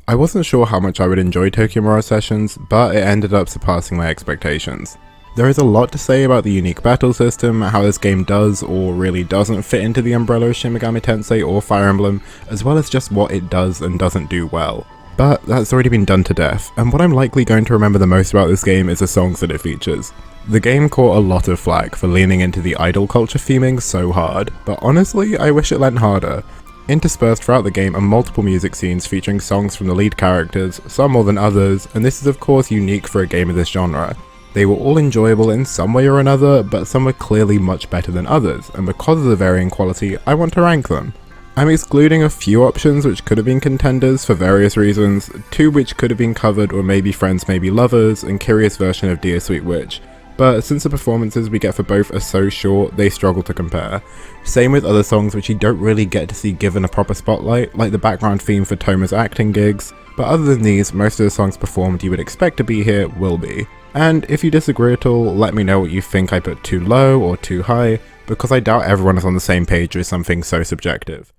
I wasn't sure how much I would enjoy Tokyo Mirage Sessions, but it ended up surpassing my expectations. There is a lot to say about the unique battle system, how this game does or really doesn't fit into the umbrella of Shin Megami Tensei or Fire Emblem, as well as just what it does and doesn't do well. But that's already been done to death, and what I'm likely going to remember the most about this game is the songs that it features. The game caught a lot of flack for leaning into the idol culture theming so hard, but honestly, I wish it lent harder. Interspersed throughout the game are multiple music scenes featuring songs from the lead characters, some more than others, and this is of course unique for a game of this genre. They were all enjoyable in some way or another, but some were clearly much better than others, and because of the varying quality, I want to rank them. I'm excluding a few options which could have been contenders for various reasons, two which could have been covered or maybe friends maybe lovers, and Kiria's version of Dear Sweet Witch. But since the performances we get for both are so short, they struggle to compare. Same with other songs which you don't really get to see given a proper spotlight, like the background theme for Toma's acting gigs, but other than these, most of the songs performed you would expect to be here will be. And if you disagree at all, let me know what you think I put too low or too high, because I doubt everyone is on the same page with something so subjective.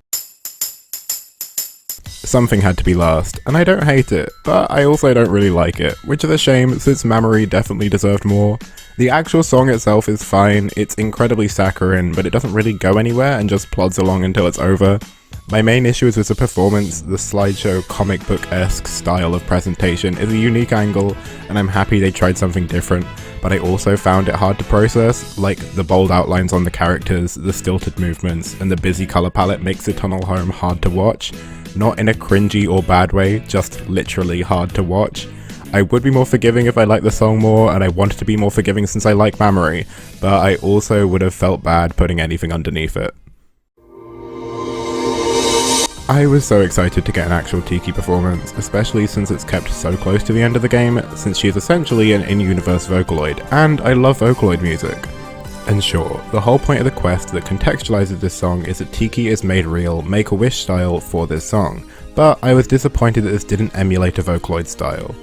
Something had to be last, and I don't hate it, but I also don't really like it, which is a shame since Mamoru definitely deserved more. The actual song itself is fine, it's incredibly saccharine, but it doesn't really go anywhere and just plods along until it's over. My main issue is with the performance. The slideshow comic book-esque style of presentation is a unique angle, and I'm happy they tried something different, but I also found it hard to process, like the bold outlines on the characters, the stilted movements, and the busy colour palette makes the tunnel home hard to watch. Not in a cringy or bad way, just literally hard to watch. I would be more forgiving if I liked the song more, and I wanted to be more forgiving since I like Mamoru, but I also would have felt bad putting anything underneath it. I was so excited to get an actual Tiki performance, especially since it's kept so close to the end of the game, since she is essentially an in-universe Vocaloid, and I love Vocaloid music. And sure, the whole point of the quest that contextualizes this song is that Tiki is made real, Make-A-Wish style for this song, but I was disappointed that this didn't emulate a Vocaloid style.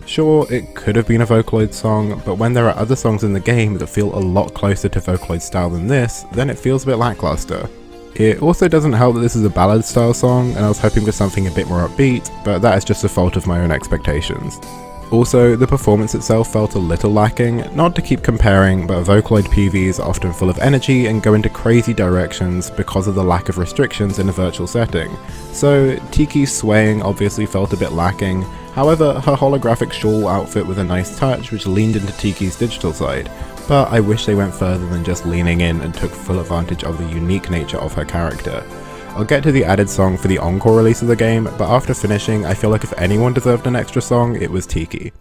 Sure, it could have been a Vocaloid song, but when there are other songs in the game that feel a lot closer to Vocaloid style than this, then it feels a bit lackluster. It also doesn't help that this is a ballad style song, and I was hoping for something a bit more upbeat, but that is just a fault of my own expectations. Also, the performance itself felt a little lacking, not to keep comparing, but Vocaloid PVs are often full of energy and go into crazy directions because of the lack of restrictions in a virtual setting. So Tiki's swaying obviously felt a bit lacking, however her holographic shawl outfit was a nice touch which leaned into Tiki's digital side, but I wish they went further than just leaning in and took full advantage of the unique nature of her character. I'll get to the added song for the encore release of the game, but after finishing, I feel like if anyone deserved an extra song, it was Tiki.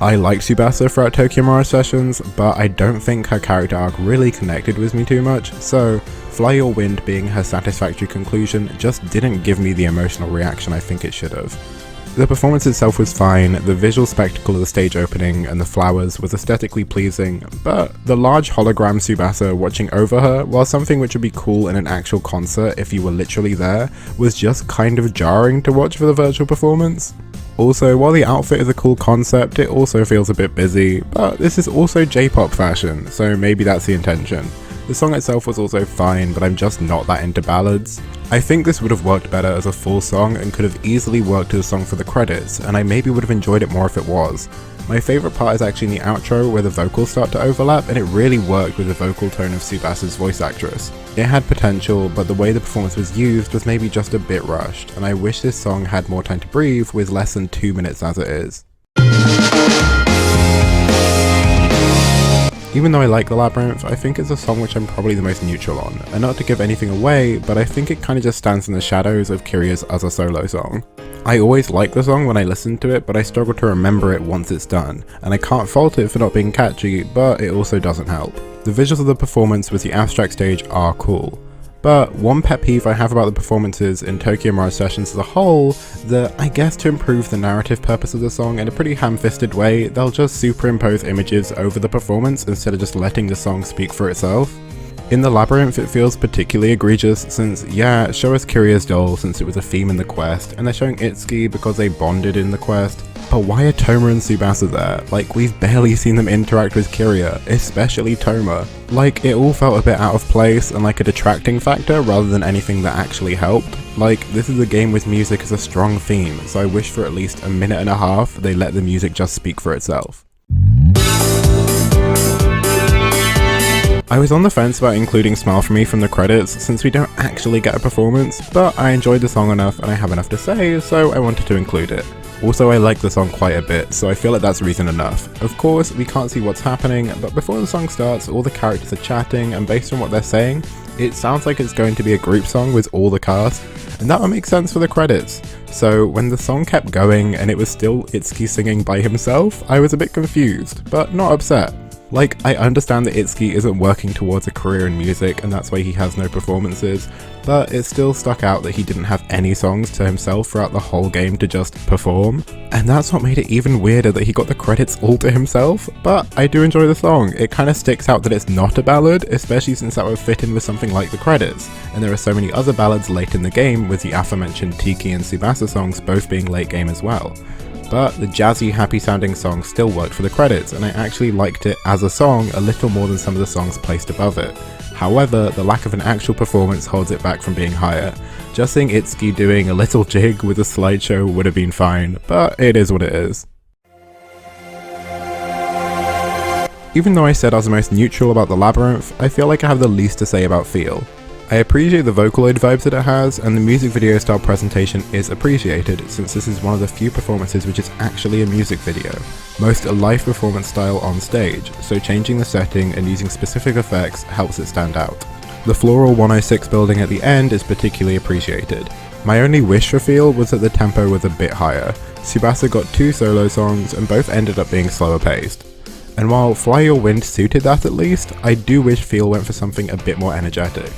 I liked Tsubasa throughout Tokyo Mirage Sessions, but I don't think her character arc really connected with me too much, so Fly Your Wind being her satisfactory conclusion just didn't give me the emotional reaction I think it should have. The performance itself was fine, the visual spectacle of the stage opening and the flowers was aesthetically pleasing, but the large hologram Tsubasa watching over her, while something which would be cool in an actual concert if you were literally there, was just kind of jarring to watch for the virtual performance. Also, while the outfit is a cool concept, it also feels a bit busy, but this is also J-pop fashion, so maybe that's the intention. The song itself was also fine, but I'm just not that into ballads. I think this would have worked better as a full song and could have easily worked as a song for the credits, and I maybe would have enjoyed it more if it was. My favourite part is actually in the outro where the vocals start to overlap, and it really worked with the vocal tone of Tsubasa's voice actress. It had potential, but the way the performance was used was maybe just a bit rushed, and I wish this song had more time to breathe with less than 2 minutes as it is. Even though I like The Labyrinth, I think it's a song which I'm probably the most neutral on, and not to give anything away, but I think it kinda just stands in the shadows of Kiria's other solo song. I always like the song when I listen to it, but I struggle to remember it once it's done, and I can't fault it for not being catchy, but it also doesn't help. The visuals of the performance with the abstract stage are cool. But one pet peeve I have about the performances in Tokyo Mirage Sessions as a whole, that I guess to improve the narrative purpose of the song in a pretty ham-fisted way, they'll just superimpose images over the performance instead of just letting the song speak for itself. In The Labyrinth it feels particularly egregious since, yeah, show us Kiria's doll since it was a theme in the quest, and they're showing Itsuki because they bonded in the quest, But why are Toma and Tsubasa there? Like, we've barely seen them interact with Kiria, especially Toma. Like, it all felt a bit out of place and like a detracting factor rather than anything that actually helped. Like, this is a game with music as a strong theme, so I wish for at least a minute and a half they let the music just speak for itself. I was on the fence about including Smile For Me from the credits since we don't actually get a performance, but I enjoyed the song enough and I have enough to say, so I wanted to include it. Also, I like the song quite a bit, so I feel like that's reason enough. Of course, we can't see what's happening, but before the song starts, all the characters are chatting, and based on what they're saying, it sounds like it's going to be a group song with all the cast, and that would make sense for the credits. So when the song kept going and it was still Itsuki singing by himself, I was a bit confused, but not upset. Like, I understand that Itsuki isn't working towards a career in music and that's why he has no performances, but it still stuck out that he didn't have any songs to himself throughout the whole game to just perform. And that's what made it even weirder that he got the credits all to himself, but I do enjoy the song. It kind of sticks out that it's not a ballad, especially since that would fit in with something like the credits, and there are so many other ballads late in the game with the aforementioned Tiki and Tsubasa songs both being late game as well. But the jazzy, happy sounding song still worked for the credits, and I actually liked it as a song a little more than some of the songs placed above it. However, the lack of an actual performance holds it back from being higher. Just seeing Itsuki doing a little jig with a slideshow would have been fine, but it is what it is. Even though I said I was the most neutral about the Labyrinth, I feel like I have the least to say about Feel. I appreciate the Vocaloid vibes that it has, and the music video style presentation is appreciated, since this is one of the few performances which is actually a music video. Most a live performance style on stage, so changing the setting and using specific effects helps it stand out. The floral 106 building at the end is particularly appreciated. My only wish for Feel was that the tempo was a bit higher. Tsubasa got 2 solo songs and both ended up being slower paced. And while Fly Your Wind suited that at least, I do wish Feel went for something a bit more energetic.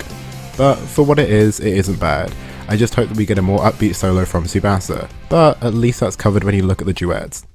But for what it isn't bad. I just hope that we get a more upbeat solo from Tsubasa, but at least that's covered when you look at the duets.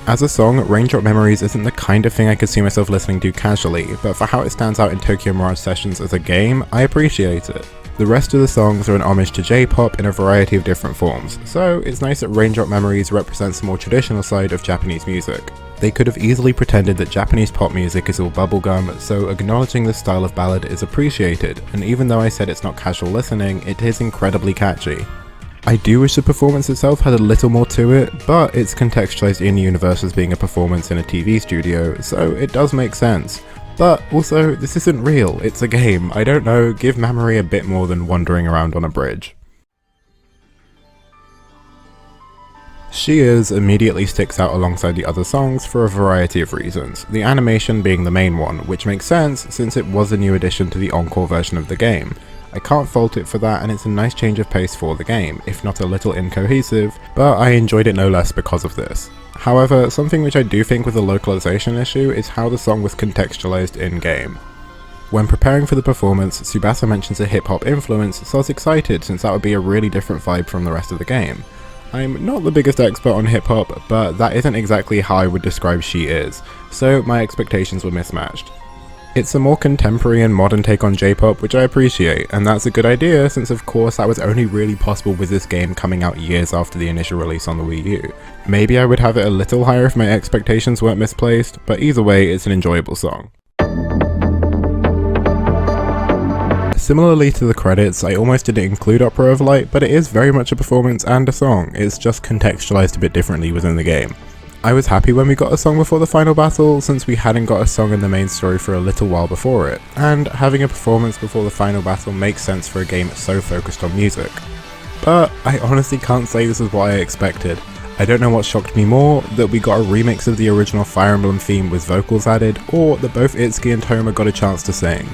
As a song, Raindrop Memories isn't the kind of thing I could see myself listening to casually, but for how it stands out in Tokyo Mirage Sessions as a game, I appreciate it. The rest of the songs are an homage to J-pop in a variety of different forms, so it's nice that Raindrop Memories represents the more traditional side of Japanese music. They could have easily pretended that Japanese pop music is all bubblegum, so acknowledging this style of ballad is appreciated, and even though I said it's not casual listening, it is incredibly catchy. I do wish the performance itself had a little more to it, but it's contextualized in universe as being a performance in a TV studio, so it does make sense. But also, this isn't real, it's a game. I don't know, give Mamoru a bit more than wandering around on a bridge. She Is immediately sticks out alongside the other songs for a variety of reasons, the animation being the main one, which makes sense since it was a new addition to the encore version of the game. I can't fault it for that, and it's a nice change of pace for the game, if not a little incohesive, but I enjoyed it no less because of this. However, something which I do think was a localization issue is how the song was contextualized in-game. When preparing for the performance, Tsubasa mentions a hip-hop influence, so I was excited since that would be a really different vibe from the rest of the game. I'm not the biggest expert on hip-hop, but that isn't exactly how I would describe She Is, so my expectations were mismatched. It's a more contemporary and modern take on J-pop, which I appreciate, and that's a good idea since of course that was only really possible with this game coming out years after the initial release on the Wii U. Maybe I would have it a little higher if my expectations weren't misplaced, but either way it's an enjoyable song. Similarly to the credits, I almost didn't include Opera of Light, but it is very much a performance and a song, it's just contextualized a bit differently within the game. I was happy when we got a song before the final battle, since we hadn't got a song in the main story for a little while before it, and having a performance before the final battle makes sense for a game so focused on music. But I honestly can't say this is what I expected. I don't know what shocked me more, that we got a remix of the original Fire Emblem theme with vocals added, or that both Itsuki and Toma got a chance to sing.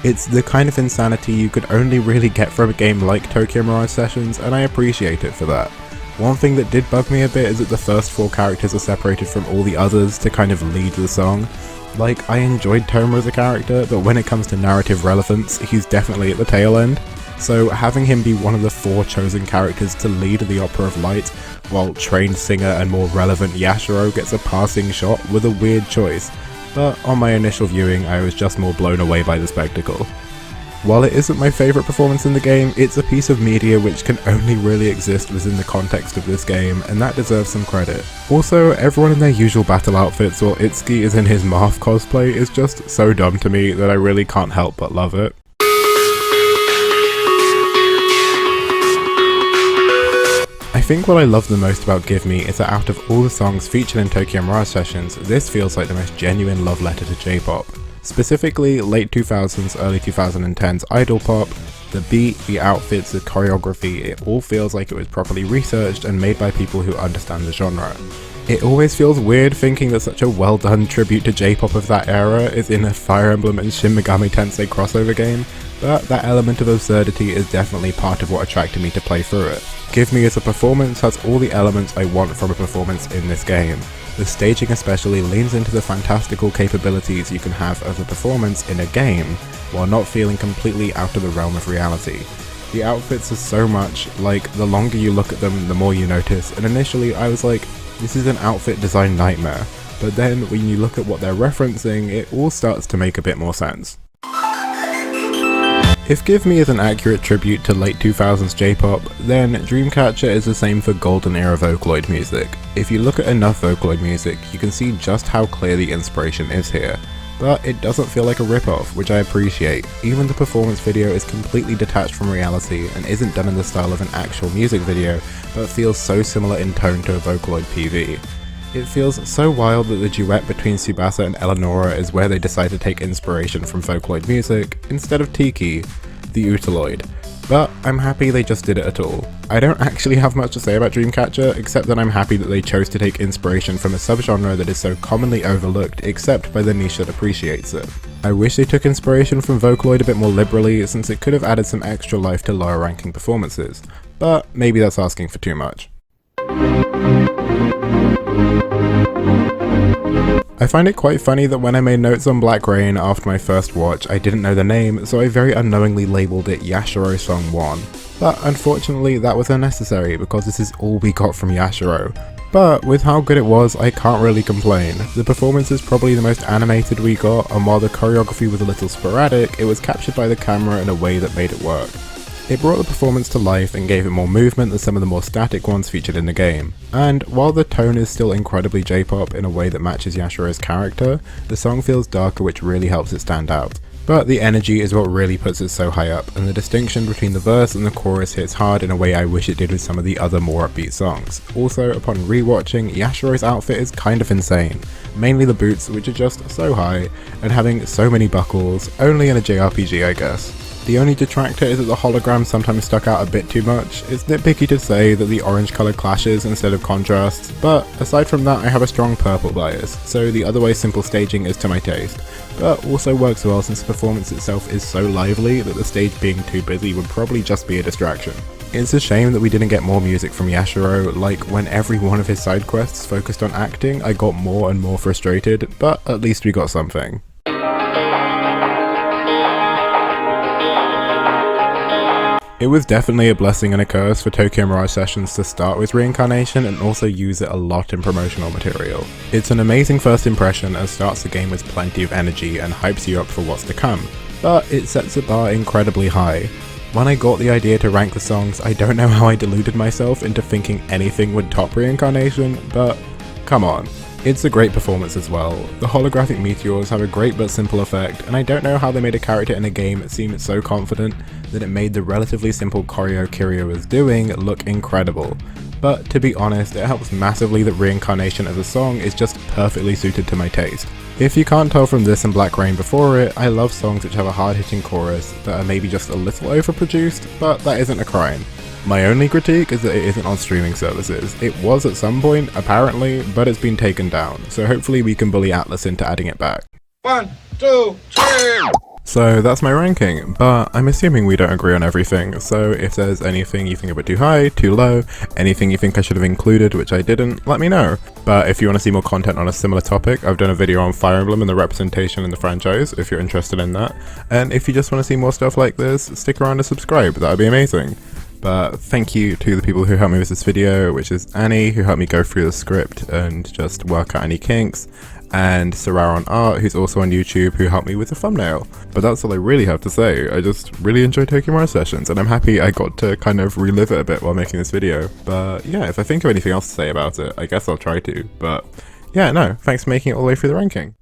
It's the kind of insanity you could only really get from a game like Tokyo Mirage Sessions, and I appreciate it for that. One thing that did bug me a bit is that the first 4 characters are separated from all the others to kind of lead the song. Like, I enjoyed Toma as a character, but when it comes to narrative relevance, he's definitely at the tail end. So having him be one of the 4 chosen characters to lead the Opera of Light, while trained singer and more relevant Yashiro gets a passing shot, was a weird choice. But on my initial viewing, I was just more blown away by the spectacle. While it isn't my favourite performance in the game, it's a piece of media which can only really exist within the context of this game, and that deserves some credit. Also, everyone in their usual battle outfits while Itsuki is in his Marth cosplay is just so dumb to me that I really can't help but love it. I think what I love the most about Give Me is that out of all the songs featured in Tokyo Mirage Sessions, this feels like the most genuine love letter to J-pop. Specifically, late 2000s, early 2010s idol pop, the beat, the outfits, the choreography, it all feels like it was properly researched and made by people who understand the genre. It always feels weird thinking that such a well done tribute to J-pop of that era is in a Fire Emblem and Shin Megami Tensei crossover game, but that element of absurdity is definitely part of what attracted me to play through it. Give Me as a performance has all the elements I want from a performance in this game. The staging especially leans into the fantastical capabilities you can have of a performance in a game, while not feeling completely out of the realm of reality. The outfits are so much, like, the longer you look at them, the more you notice, and initially I was like, this is an outfit design nightmare, but then when you look at what they're referencing, it all starts to make a bit more sense. If Give Me is an accurate tribute to late 2000s J-pop, then Dreamcatcher is the same for golden era Vocaloid music. If you look at enough Vocaloid music, you can see just how clear the inspiration is here. But it doesn't feel like a rip-off, which I appreciate. Even the performance video is completely detached from reality and isn't done in the style of an actual music video, but feels so similar in tone to a Vocaloid PV. It feels so wild that the duet between Tsubasa and Eleonora is where they decide to take inspiration from Vocaloid music, instead of Tiki, the Utaloid. But I'm happy they just did it at all. I don't actually have much to say about Dreamcatcher, except that I'm happy that they chose to take inspiration from a subgenre that is so commonly overlooked except by the niche that appreciates it. I wish they took inspiration from Vocaloid a bit more liberally, since it could have added some extra life to lower ranking performances, but maybe that's asking for too much. I find it quite funny that when I made notes on Black Rain after my first watch, I didn't know the name, so I very unknowingly labelled it Yashiro Song 1. But unfortunately that was unnecessary because this is all we got from Yashiro. But with how good it was, I can't really complain. The performance is probably the most animated we got, and while the choreography was a little sporadic, it was captured by the camera in a way that made it work. It brought the performance to life and gave it more movement than some of the more static ones featured in the game. And while the tone is still incredibly J-pop in a way that matches Yashiro's character, the song feels darker, which really helps it stand out. But the energy is what really puts it so high up, and the distinction between the verse and the chorus hits hard in a way I wish it did with some of the other more upbeat songs. Also, upon rewatching, Yashiro's outfit is kind of insane. Mainly the boots, which are just so high, and having so many buckles, only in a JRPG I guess. The only detractor is that the holograms sometimes stuck out a bit too much. It's nitpicky to say that the orange colour clashes instead of contrasts, but aside from that I have a strong purple bias, so the otherwise simple staging is to my taste, but also works well since the performance itself is so lively that the stage being too busy would probably just be a distraction. It's a shame that we didn't get more music from Yashiro, like when every one of his side quests focused on acting I got more and more frustrated, but at least we got something. It was definitely a blessing and a curse for Tokyo Mirage Sessions to start with Reincarnation and also use it a lot in promotional material. It's an amazing first impression and starts the game with plenty of energy and hypes you up for what's to come, but it sets the bar incredibly high. When I got the idea to rank the songs, I don't know how I deluded myself into thinking anything would top Reincarnation, but come on. It's a great performance as well. The holographic meteors have a great but simple effect, and I don't know how they made a character in a game seem so confident that it made the relatively simple choreo Kiryu was doing look incredible. But to be honest, it helps massively that Reincarnation as a song is just perfectly suited to my taste. If you can't tell from this and Black Rain before it, I love songs which have a hard-hitting chorus that are maybe just a little overproduced, but that isn't a crime. My only critique is that it isn't on streaming services. It was at some point, apparently, but it's been taken down, so hopefully we can bully Atlas into adding it back. 1, 2, 3! So that's my ranking, but I'm assuming we don't agree on everything, so if there's anything you think a bit too high, too low, anything you think I should have included which I didn't, let me know. But if you want to see more content on a similar topic, I've done a video on Fire Emblem and the representation in the franchise, if you're interested in that. And if you just want to see more stuff like this, stick around and subscribe, that would be amazing. But thank you to the people who helped me with this video, which is Annie, who helped me go through the script and just work out any kinks, and Sarah on art, who's also on YouTube, who helped me with the thumbnail. But that's all I really have to say. I just really enjoy Tokyo Mirage Sessions, and I'm happy I got to kind of relive it a bit while making this video. But yeah, if I think of anything else to say about it, I guess I'll try to. But yeah, no, thanks for making it all the way through the ranking.